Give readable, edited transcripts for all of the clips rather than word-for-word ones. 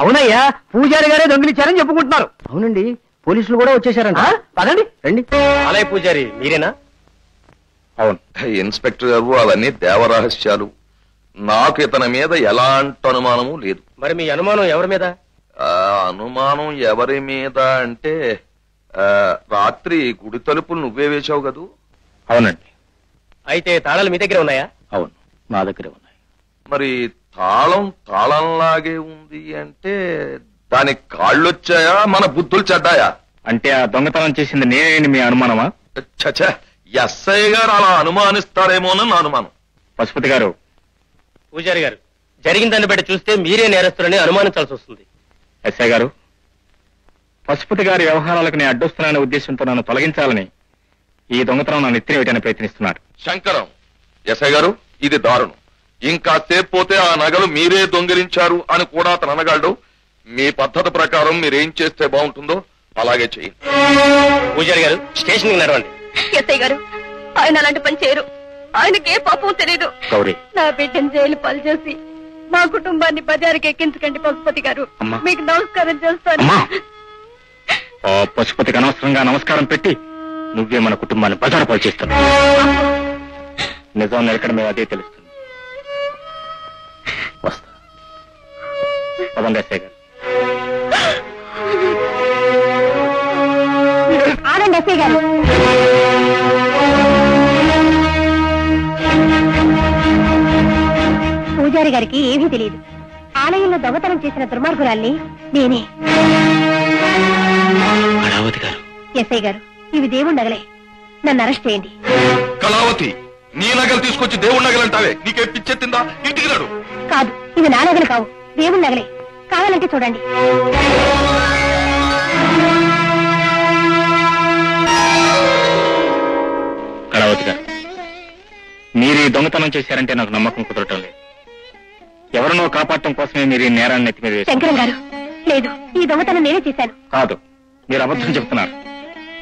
అవునయ్యా, పూజారి గారే దొంగిలించారని చెప్పుకుంటున్నారు. అవునండి, పోలీసులు కూడా వచ్చేసారంట. పదండి రండి. అలాగే పూజారి మీరేనా? అవును ఇన్స్పెక్టర్ గారు, అవన్నీ దేవరహస్యాలు. నాకు ఇతని మీద ఎలాంటి అనుమానము లేదు. మరి మీ అనుమానం ఎవరి మీద? అనుమానం ఎవరి మీద అంటే రాత్రి గుడి తలుపులు నువ్వే వేశావు కదూ? అవునండి. అయితే తాళాలు మీ దగ్గర ఉన్నాయా? అవును, నా దగ్గరే ఉన్నాయి. మరి తాళంలాగే ఉంది అంటే దానికి కాళ్ళొచ్చాయా, మన బుద్ధులు చెడ్డాయా? అంటే ఆ దొంగతనం చేసింది నేనేంటి మీ అనుమానమా? చచ్చా, ఎస్ఐ గారు అలా అనుమానిస్తారేమోనని నా అనుమానం. పశుపతి గారు, పూజారి గారు, జరిగిన దాన్ని బట్టి చూస్తే మీరే నేరస్తులని అనుమానించాల్సి వస్తుంది. ఎస్ఐ గారు, పశుపతి గారి వ్యవహారాలకు నేను అడ్డొస్తున్నాననే ఉద్దేశంతో నన్ను తొలగించాలని ఈ దొంగతనం నన్ను ఎత్తిన వేయడానికి ప్రయత్నిస్తున్నారు. శంకరం, ఎస్ఐ గారు, ఇది దారుణం. ఇంకా సేపు పోతే ఆ నగలు మీరే దొంగిలించారు అని కూడా అతను అనగలడు. మీ పద్ధతి ప్రకారం మీరేం చేస్తే బాగుంటుందో అలాగే చేయండి. పూజారి గారు, స్టేషన్కి నడవండి. ఎస్ఐ గారు, ఆయన అలాంటి పని చేయరు. ఆయనకే పాపం తెలీదు. గౌరీ, నా బిడ్డను జైలు పాలు చేసి మా కుటుంబాన్ని బజారుకి ఎక్కించకండి పశుపతి గారు. మీకు నమస్కారం చేస్తాను. పశుపతికి అనవసరంగా నమస్కారం పెట్టి నువ్వే మన కుటుంబాన్ని బజారు పాలు చేస్తావు. నిజం నిలకడమే అదే తెలుస్తుంది. వస్తా. పదండి ఎస్ఐ గారు. ఆనండి ఎస్ఐ గారు. పూజారి గారికి ఏమీ తెలియదు. ఆలయంలో దొంగతనం చేసిన దుర్మార్గురాల్ని నేనే. ఎస్ఐ గారు, ఇవి దేవుడి నగలే. నన్ను అరెస్ట్ చేయండి. కళావతి, నీ నగలు తీసుకొచ్చి దేవుడి నగలంటావే? నీకే పిచ్చెత్తిందా? ఇంటికి రాడు. కాదు, ఇవి నా నగలు కావు, దేవుడి నగలే. కావాలంటే చూడండి. కళావతి గారు, మీరు ఈ దొంగతనం చేశారంటే నాకు నమ్మకం కుదరటం లేదు. ఎవరినో కాపాడటం కోసమే మీరు ఈ నేరాన్ని ఎత్తి మీద వేశారు. శంకరం గారు, లేదు, ఈ దొంగతనం నేనే చేశాను. కాదు, మీరు అబద్ధం చెప్తున్నారు.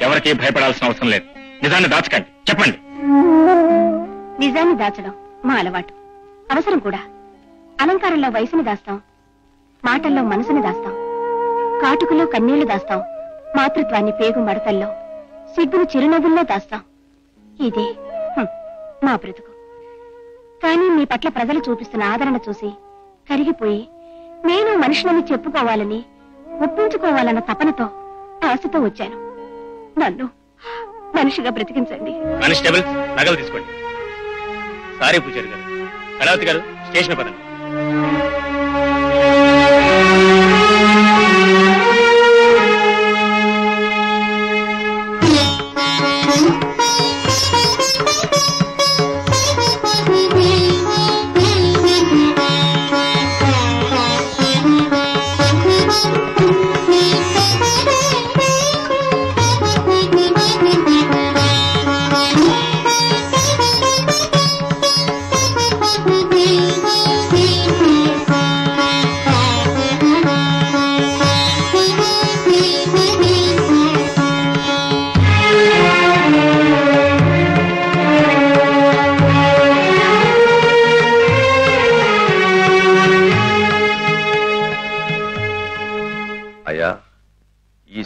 ఎవరికి భయపడాల్సిన అవసరం లేదు. నిజాన్ని దాచకండి, చెప్పండి. నిజాన్ని దాచడం మా అలవాటు, అవసరం కూడా. అలంకారంలో వయసుని దాస్తాం, మాటల్లో మనసుని దాస్తాం, కాటుకలో కన్నీళ్లు దాస్తాం, మాతృత్వాన్ని పేగు మడతల్లో, సిగ్గును చిరునవ్వుల్లో దాస్తాం. ఇదే మా బ్రతుకు. కానీ మీ పట్ల ప్రజలు చూపిస్తున్న ఆదరణ చూసి కరిగిపోయి నేను మనిషిని చెప్పుకోవాలని, ఒప్పించుకోవాలన్న తపనతో, ఆశతో వచ్చాను. నన్ను మనిషిగా బ్రతికించండి. కానిస్టేబుల్, నగలు తీసుకోండి. సారీ పూజారి గారు. కళావతి గారు, స్టేషన్ పదండి.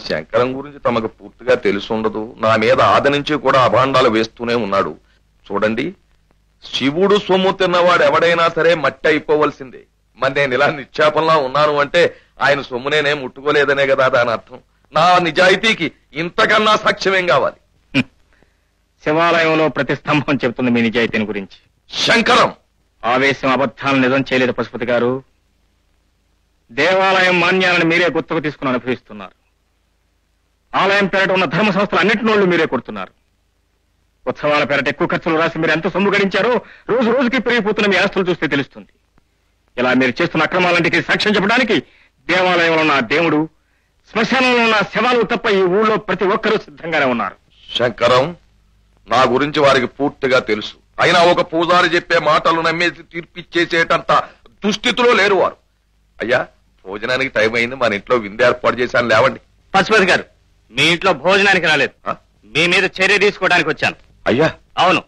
శంకరం గురించి తమకు పూర్తిగా తెలుసుండదు. నా మీద ఆది నుంచి కూడా అభాండాలు వేస్తూనే ఉన్నాడు. చూడండి, శివుడు సొమ్ము తిన్నవాడు ఎవడైనా సరే మట్టి అయిపోవలసిందే. మరి నేను ఇలా నిశ్చాపంలా ఉన్నాను అంటే ఆయన సొమ్మునేనే ముట్టుకోలేదనే కదా దాని అర్థం. నా నిజాయితీకి ఇంతకన్నా సాక్ష్యమేం కావాలి? శివాలయంలో ప్రతి స్తంభం చెబుతుంది మీ నిజాయితీని గురించి. శంకరం, ఆవేశం అబద్ధాలను నిజం చేయలేదు పశుపతి గారు. దేవాలయం మాన్యాలను మీరే గుర్తుకు తీసుకుని అనుభవిస్తున్నారు. ఆలయం పేరట ఉన్న ధర్మ సంస్థలు అన్నింటినోళ్లు మీరే కొడుతున్నారు. ఉత్సవాల పేరట ఎక్కువ ఖర్చులు రాసి మీరు ఎంత సొమ్ము గడించారో రోజు రోజుకి పెరిగిపోతున్న మీ ఆస్తులు చూస్తే తెలుస్తుంది. ఇలా మీరు చేస్తున్న అక్రమాలంటికి సాక్ష్యం చెప్పడానికి దేవాలయంలో ఉన్న దేవుడు, శ్మశానంలో ఉన్న శవాలు తప్ప ఈ ఊళ్ళో ప్రతి ఒక్కరూ సిద్ధంగానే ఉన్నారు. శంకరం, నా గురించి వారికి పూర్తిగా తెలుసు. అయినా ఒక పూజారి చెప్పే మాటలు నమ్మేసి తీర్పిచ్చేసేటంత దుస్థితిలో లేరు వారు. అయ్యా, భోజనానికి టైం అయింది, మన ఇంట్లో విందు ఏర్పాటు చేశాను, లేవండి. పశుపతి గారు, మీ ఇంట్లో భోజనానికి రాలేదు, మీ మీద చర్య తీసుకోవడానికి వచ్చాను. అయ్యా, అవును,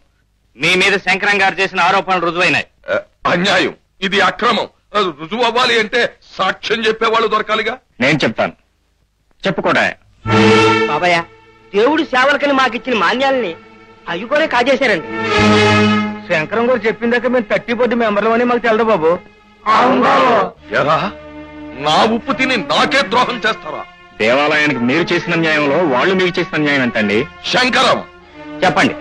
మీ మీద శంకరం గారు చేసిన ఆరోపణలు రుజువైనాయి. అన్యాయం, ఇది అక్రమం. రుజువు అవ్వాలి అంటే సాక్ష్యం చెప్పేవాళ్ళు దొరకాలిగా. నేను చెప్తాను, చెప్పుకోడా. బాబాయ్, దేవుడు సేవలకని మాకిచ్చిన మాన్యాలని అవి కూడా కాజేశారండి. శంకరం గారు చెప్పిందాక మేము 30 మెంబర్లు అని మాకు తెలదు బాబు. ఎరా, నా ఉప్పు తిని నాకే ద్రోహం చేస్తారా? దేవాలయానికి మీరు చేసిన న్యాయంలో వాళ్ళు మీకు చేసిన న్యాయం ఎంతండి? శంకరం, చెప్పండి,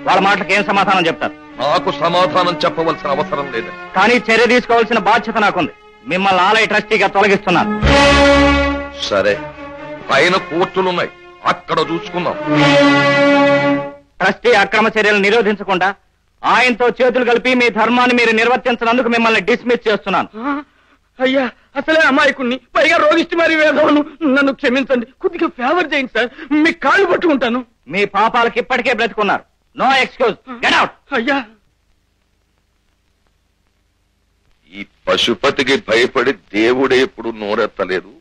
వాళ్ళ మాటలకు ఏం సమాధానం చెప్తారు? నాకు సమాధానం చెప్పవలసిన అవసరం లేదు, కానీ చర్య తీసుకోవాల్సిన బాధ్యత నాకుంది. మిమ్మల్ని ఆలయ ట్రస్టీగా తొలగిస్తున్నాను. సరే, పైన కోర్టులున్నాయి, అక్కడ చూసుకుందాం. ట్రస్టీ అక్రమ చర్యలు నిరోధించకుండా ఆయనతో చేతులు కలిపి మీ ధర్మాన్ని మీరు నిర్వర్తించినందుకు మిమ్మల్ని డిస్మిస్ చేస్తున్నాను. అయ్యా, అసలే అమాయకుణ్ణి, పైగా రోగిష్టి మరి వేదవును. నన్ను క్షమించండి, కొద్దిగా ఫేవర్ చేయండి సార్, మీ కాళ్ళు పట్టుకుంటాను. మీ పాపాలకు ఇప్పటికే బ్రతుకున్నారు. No excuse, get out. అయ్యా, ఈ పశుపతికి భయపడి దేవుడే ఇప్పుడు నోరెత్తలేదు.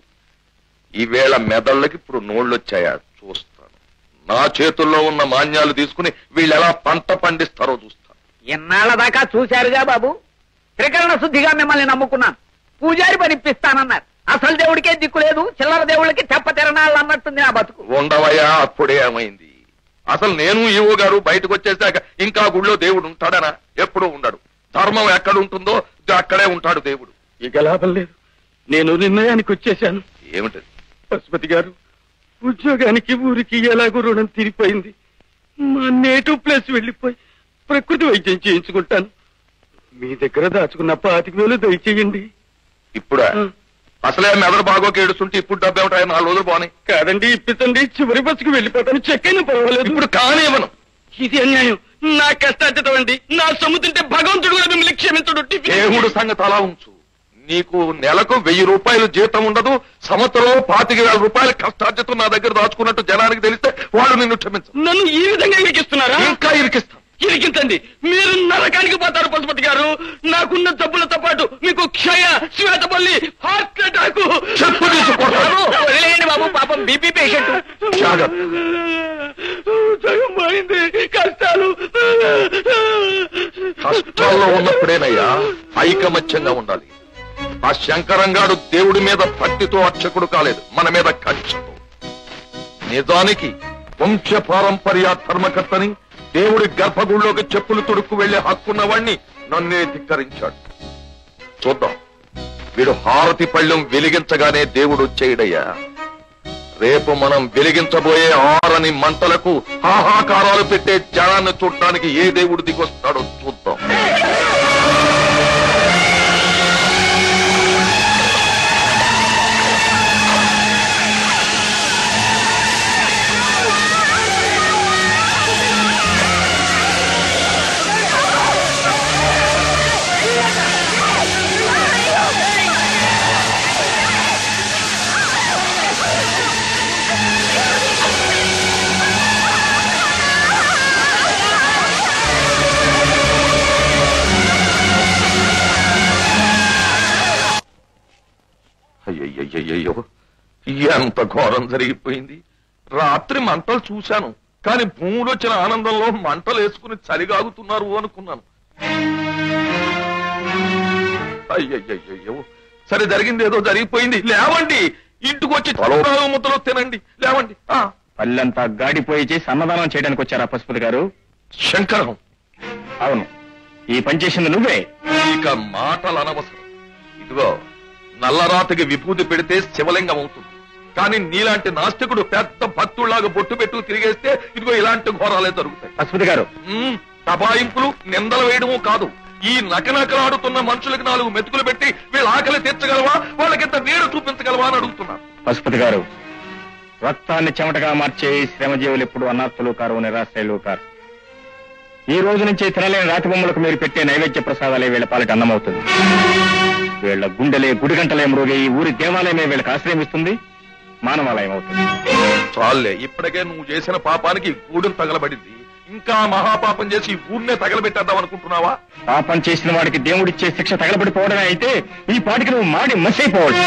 ఈవేళ మెదళ్ళకి ఇప్పుడు నోళ్ళొచ్చాయా చూస్తాను. నా చేతుల్లో ఉన్న మాన్యాలు తీసుకుని వీళ్ళెలా పంట పండిస్తారో చూస్తాను. ఎన్నాళ్ల దాకా చూశారుగా బాబు, త్రికరణ శుద్ధిగా మిమ్మల్ని నమ్ముకున్నాను. పూజారి పనిపిస్తానన్నారు. అసలు దేవుడికే దిక్కు లేదు, చిల్లర దేవుళ్ళకి తెప్ప తిరణాలు అన్నట్టుంది నా బతుకు. ఉండవయ్యా, అప్పుడే ఏమైంది? అసలు నేను ఈవో గారు బయటకు వచ్చేసాక ఇంకా గుళ్ళో దేవుడు ఉంటాడనా? ఎప్పుడూ ఉండడు. ధర్మం ఎక్కడ ఉంటుందో అక్కడే ఉంటాడు దేవుడు. ఇక లాభం లేదు, నేను నిర్ణయానికి వచ్చేశాను. ఏమిటది? పశుపతి గారు, ఉద్యోగానికి ఊరికి ఎలాగో రుణం తీరిపోయింది. మా నేటివ్ ప్లేస్ వెళ్లిపోయి ప్రకృతి వైద్యం చేయించుకుంటాను. మీ దగ్గర దాచుకున్న 25,000 దయచేయండి. ఇప్పుడా? అసలే మెదడు బాగోకి ఏడుస్తుంటే ఇప్పుడు డబ్బు ఏమిటాయి? 4 రోజులు బానే. కాదండి, ఇప్పించండి, చివరి బస్సుకు వెళ్ళిపోతాను. చెక్ అయినా పర్వాలేదు. ఇప్పుడు కానివ్వను. ఇది అన్యాయం. నా కష్టార్జితం అండి. నా సొమ్ము తింటే భగవంతుడు కూడా మిమ్మల్ని క్షమించడు. దేవుడు సంగతి అలా ఉంచు. నీకు నెలకు 1000 రూపాయలు జీతం ఉండదు. సంవత్సరం 25,000 రూపాయల కష్టార్జితం నా దగ్గర దాచుకున్నట్టు జనానికి తెలిస్తే వాళ్ళు నిన్ను క్షమించరు. నన్ను ఈ విధంగా ఇరికిస్తున్నారా? ఇంకా ఇరికిస్తాం. ఇరికించండి, మీరు నరకానికి పోతారు పశుపతి గారు. నాకున్న జబ్బులతో పాటు మీకు క్షయ, శ్వేతపల్లి, హార్ట్ అటాక్. చెప్పు తీసుకోవడం. వదిలేయండి బాబు, పాపం బీపీ పేషెంట్. జాగ్రత్త. ఉద్యోగం పోయింది, కష్టాలు. కష్టాల్లో ఉన్నప్పుడేనయ్యా ఐకమత్యంగా ఉండాలి. ఆ శంకరంగాడు దేవుడి మీద భక్తితో అర్చకుడు కాలేదు, మన మీద కక్షతో. నిజానికి వంశ పారంపర్య ధర్మకర్తని, దేవుడి గర్భగుడిలోకి చెప్పులు తొడుక్కు వెళ్లే హక్కున్నవాణ్ణి నన్నే ధిక్కరించాడు. చూద్దాం, వీడు హారతి పళ్ళెం వెలిగించగానే దేవుడు వచ్చేయడయ్యా. రేపు మనం వెలిగించబోయే ఆరని మంటలకు హాహాకారాలు పెట్టే జనాన్ని చూడటానికి ఏ దేవుడు దిగొస్తాడో చూద్దాం. అయ్యయ్యో, ఎంత ఘోరం జరిగిపోయింది. రాత్రి మంటలు చూశాను, కానీ భూములు వచ్చిన ఆనందంలో మంటలు వేసుకుని చలిగాగుతున్నారు అనుకున్నాను. అయ్యయ్యో, సరే జరిగింది ఏదో జరిగిపోయింది. లేవండి, ఇంటికి వచ్చి ముద్దలు తినండి. లేవండి. పల్లెంతా గాడిపోయి చేసి అన్నదానం చేయడానికి వచ్చారా పశుపతి గారు? శంకరం, అవును, ఈ పని చేసింది నువ్వే. ఇక మాటలు అనవసరం. ఇదిగో, నల్లరాతికి విభూతి పెడితే శివలింగం అవుతుంది. కానీ నీలాంటి నాస్తికుడు పెద్ద భక్తుళ్లాగా బొట్టు పెట్టు తిరిగేస్తే ఇదిగో ఇలాంటి ఘోరాలే జరుగుతాయి. పశుపతి గారు, దబాయింపులు, నిందలు వేయడము కాదు. ఈ నకనకలాడుతున్న మనుషులకు 4 మెతుకులు పెట్టి వీళ్ళ ఆకలి తీర్చగలవా, వాళ్ళకింత నీరు చూపించగలవా అని అడుగుతున్నారు. పశుపతి గారు, రక్తాన్ని చెమటగా మార్చే శ్రమజీవులు ఎప్పుడు అనాథులు కారు, నిరాశ్రయులు కారు. ఈ రోజు నుంచి తినలేని రాతి బొమ్మలకు మీరు పెట్టే నైవేద్య ప్రసాదాలే వీళ్ళ పాలిట అన్నమవుతుంది. వీళ్ల గుండెలే గుడిగంటలే మృగే ఈ ఊరి దేవాలయమే వీళ్ళకి ఆశ్రయమిస్తుంది, మానవాలయం అవుతుంది. చాలే, ఇప్పటికే నువ్వు చేసిన పాపానికి గూడెం తగలబడింది. ఇంకా మహాపాపం చేసి ఊరినే తగలబెట్టేద్దాం అనుకుంటున్నావా? పాపం చేసిన వాడికి దేవుడిచ్చే శిక్ష తగలబడిపోవడమే అయితే ఈ పాటికి నువ్వు మాడి మసైపోవాలి.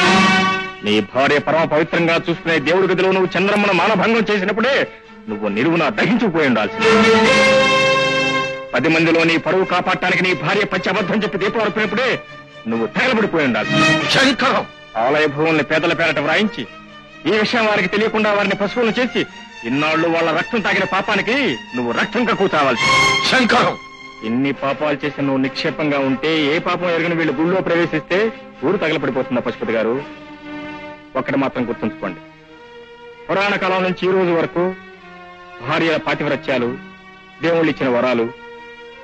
నీ భార్య పరమ పవిత్రంగా చూసుకునే దేవుడి గదిలో నువ్వు చంద్రమ్మను మానభంగం చేసినప్పుడే నువ్వు నిలువున దహించుకుపోయి ఉండాల్సింది. 10 మందిలో నీ పరువు కాపాడటానికి నీ భార్య పచ్చి అబద్ధం చెప్పి దీపం అర్పినప్పుడే నువ్వు తగలబడిపోయి ఉండాలి. శంకరం! ఆలయ భూముల్ని పేదల పేరట వ్రాయించి ఈ విషయం వారికి తెలియకుండా వారిని పశువులను చేసి ఇన్నాళ్లు వాళ్ళ రక్తం తాగిన పాపానికి నువ్వు రక్తం కక్కువ చావాల్సి. శంకరం! ఇన్ని పాపాలు చేసి నువ్వు నిక్షేపంగా ఉంటే ఏ పాపం ఎరగని వీళ్ళు గుళ్ళో ప్రవేశిస్తే ఊరు తగలపడిపోతుందా పశుపతి గారు? ఒక్కటి మాత్రం గుర్తుంచుకోండి, పురాణ కాలం నుంచి ఈ రోజు వరకు భార్యల పాతివ్రత్యాలు, దేవుళ్ళు ఇచ్చిన వరాలు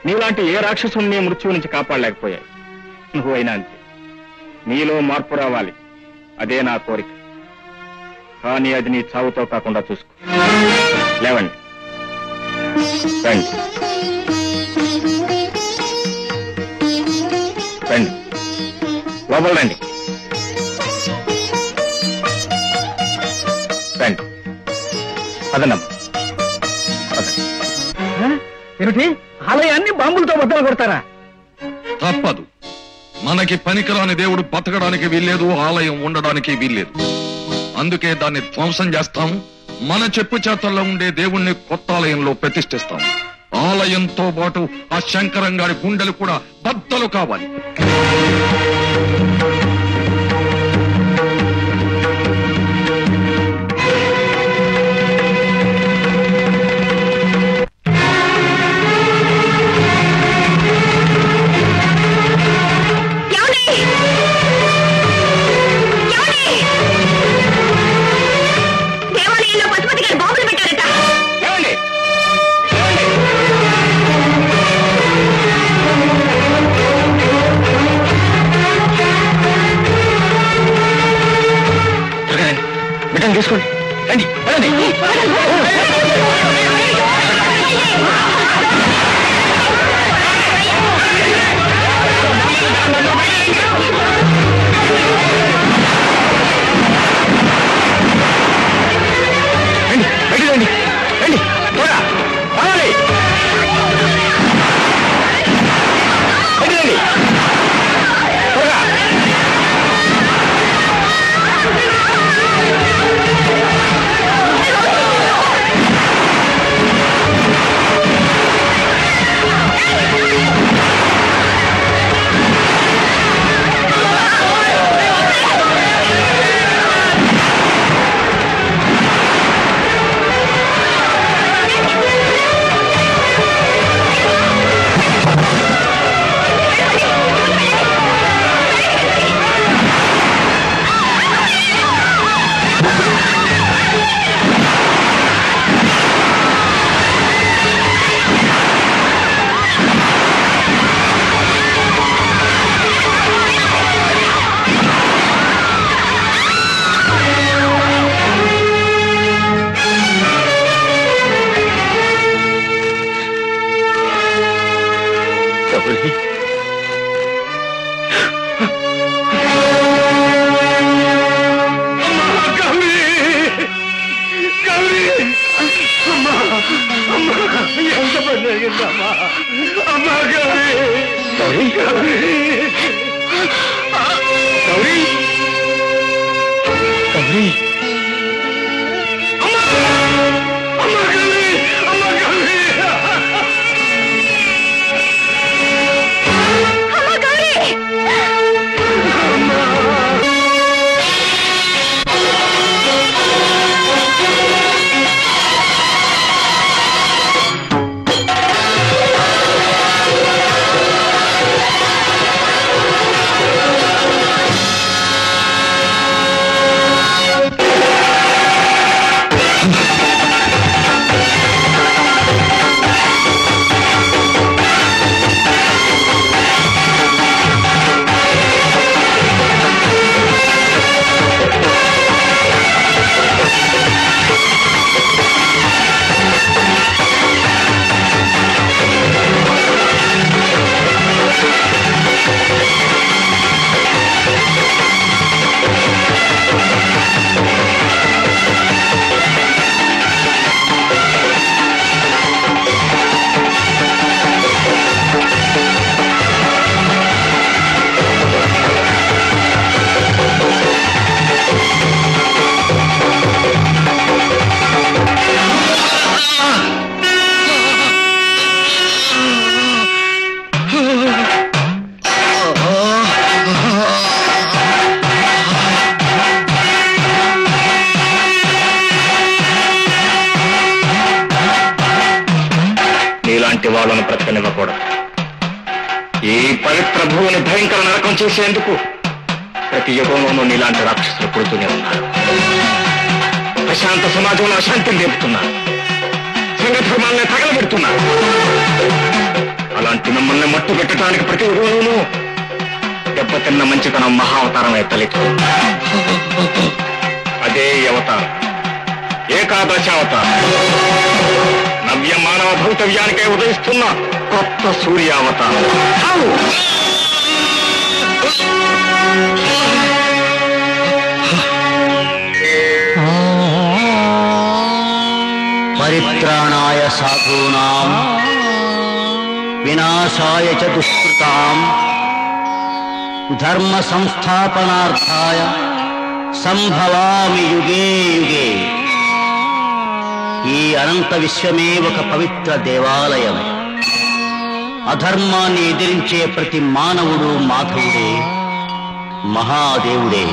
నీలాంటి ఏ రాక్షసుని మృత్యువు నుంచి కాపాడలేకపోయాయి. నువ్వైనా అంతే. నీలో మార్పు రావాలి, అదే నా కోరిక. కానీ అది నీ చావుతో కాకుండా చూసుకో. లేవండి, రండి రండి, లోపల రండి రండి. అదన్నమ్మా, ఏమిటి ఆలయాన్ని బాంబులతో బద్దలు కొడతారా? తప్పదు. మనకి పనికిరాని దేవుడు బతకడానికి వీల్లేదు, ఆలయం ఉండడానికి వీల్లేదు. అందుకే దాన్ని ధ్వంసం చేస్తాం. మన చెప్పు చేతల్లో ఉండే దేవుణ్ణి కొత్త ఆలయంలో ప్రతిష్ఠిస్తాం. ఆలయంతో పాటు ఆ శంకరం గారి గుండెలు కూడా బద్దలు కావాలి. తీసుకోండి, రండి రండి. రండి రండి రండి, త్వరగా రావాలి. రండి రండి త్వరగా. వాళ్లను బ్రతకనివ్వకూడదు. ఈ పవిత్ర భూమిని భయంకర నరకం చేసేందుకు ప్రతి యుగంలోనూ నీలాంటి రాక్షసులు పుడుతూనే ఉన్నారు. ప్రశాంత సమాజంలో అశాంతిని రేపుతున్నారు, సంఘ ధర్మాలని తగలబెడుతున్నారు. అలాంటి మిమ్మల్ని మట్టు పెట్టడానికి ప్రతి యుగంలోనూ దెబ్బతిన్న మంచితనం మహావతారమే తలెత్తుతుంది. అదే అవతారం ఏకాదశావతారం, నవ్య మానవ భవితవ్యానికే ఉదయిస్తున్న కొత్త సూర్యావతారం. పరిత్రాణాయ సాధూనాం వినాశాయ చ దుష్కృతాం ధర్మ సంస్థాపనార్థాయ సంభవామి యుగే యుగే. ఈ అనంత విశ్వమే ఒక పవిత్ర దేవాలయం. అధర్మాన్ని ఎదిరించే ప్రతి మానవుడు మాధవుడే, మహాదేవుడే.